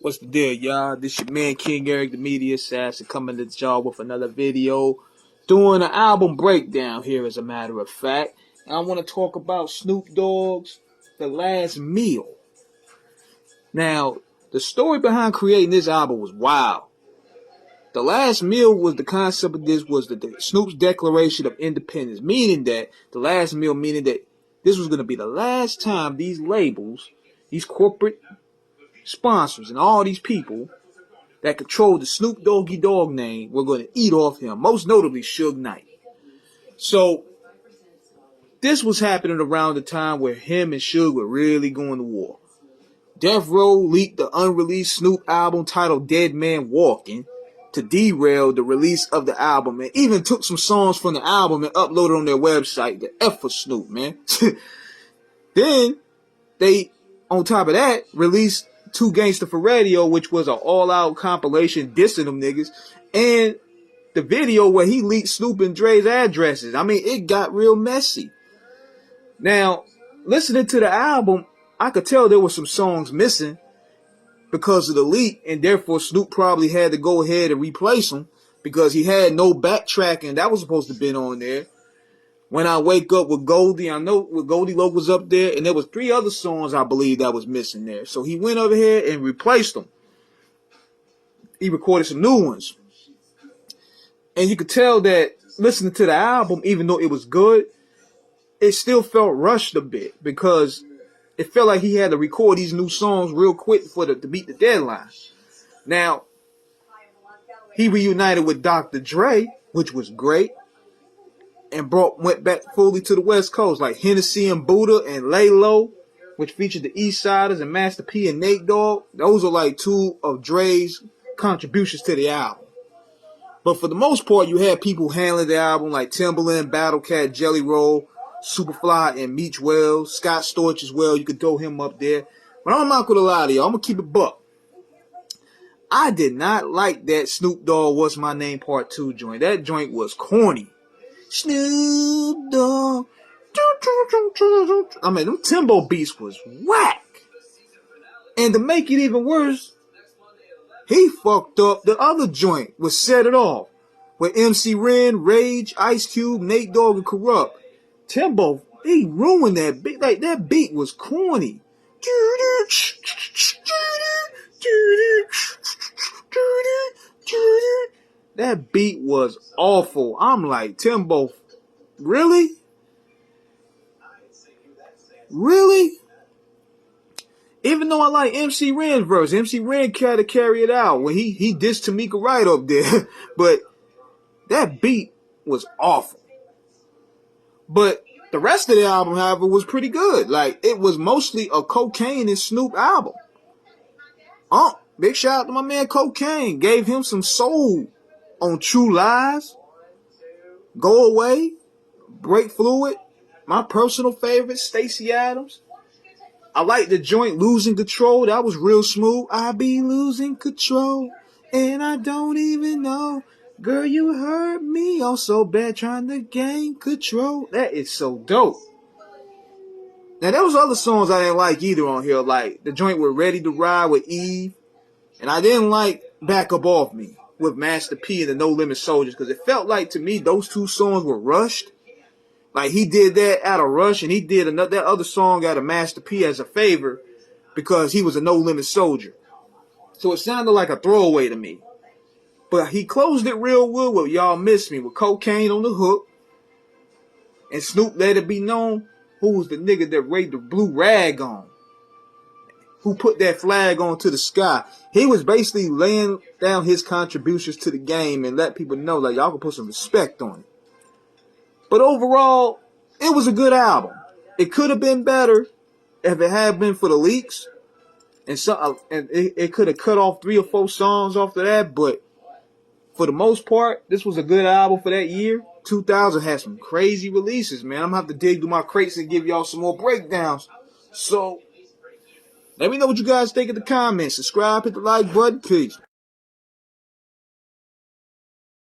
What's the deal, y'all? This your man King Eric, the media assassin, coming to y'all with another video, doing an album breakdown here, as a matter of fact. And I want to talk about Snoop Dogg's The Last Meal. Now, the story behind creating this album was wild. The Last Meal was the concept of this was Snoop's declaration of independence, meaning that the last meal, meaning that this was going to be the last time these labels, these corporate sponsors, and all these people that control the Snoop Dogg name were going to eat off him, most notably Suge Knight. So this was happening around the time where him and Suge were really going to war. Death Row leaked the unreleased Snoop album titled Dead Man Walking to derail the release of the album, and even took some songs from the album and uploaded on their website. The F for Snoop, man. Then they, on top of that, released Too Gangsta for Radio, which was an all-out compilation dissing them niggas, and the video where he leaked Snoop and Dre's addresses. I mean, it got real messy. Now, listening to the album, I could tell there were some songs missing because of the leak, and therefore Snoop probably had to go ahead and replace them because he had no backtracking that was supposed to be on there. When I Wake Up with Goldie, I know with Goldie Loc was up there, and there was 3 other songs I believe that was missing there. So he went over here and replaced them. He recorded some new ones. And you could tell that listening to the album, even though it was good, it still felt rushed a bit because it felt like he had to record these new songs real quick to meet the deadline. Now, he reunited with Dr. Dre, which was great, and went back fully to the West Coast, like Hennessy and Buddha and Lay Low, which featured the East Siders and Master P and Nate Dogg. Those are like 2 of Dre's contributions to the album. But for the most part, you had people handling the album like Timbaland, Battle Cat, Jelly Roll, Superfly, and Meech Wells, Scott Storch as well. You could throw him up there. But I'm not gonna lie to y'all. I'm gonna keep it buck. I did not like that Snoop Dogg What's My Name Part 2 joint. That joint was corny. Snoop Dogg. I mean, them Timbo beats was whack. And to make it even worse, he fucked up the other joint with Set It Off, with MC Ren, Rage, Ice Cube, Nate Dogg, and Corrupt. Timbo, he ruined that beat. Like, that beat was corny. That beat was awful. I'm like, Timbo, really? Really? Even though I like MC Ren's verse, MC Ren tried to carry it out when he dissed Tamika Wright up there. But that beat was awful. But the rest of the album, however, was pretty good. Like, it was mostly a Cocaine and Snoop album. Big shout out to my man Cocaine. Gave him some soul on True Lies, Go Away, Break Fluid, my personal favorite, Stacey Adams. I like the joint Losing Control. That was real smooth. I be losing control, and I don't even know. Girl, you hurt me. I'm so bad trying to gain control. That is so dope. Now, there was other songs I didn't like either on here, like the joint with Ready to Ride with Eve. And I didn't like Back Up Off Me with Master P and the No Limit Soldiers, because it felt like, to me, those 2 songs were rushed. Like, he did that out of rush, and he did that other song out of Master P as a favor because he was a No Limit Soldier. So it sounded like a throwaway to me. But he closed it real good with Y'all Miss Me, with Cocaine on the hook. And Snoop let it be known who was the nigga that raised the blue rag on, who put that flag onto the sky. He was basically laying down his contributions to the game and let people know, like, y'all can put some respect on it. But overall, it was a good album. It could have been better if it had been for the leaks. And it could have cut off 3 or 4 songs after that. But for the most part, this was a good album for that year. 2000 had some crazy releases, man. I'm going to have to dig through my crates and give y'all some more breakdowns. So, let me know what you guys think in the comments. Subscribe, hit the like button. Peace.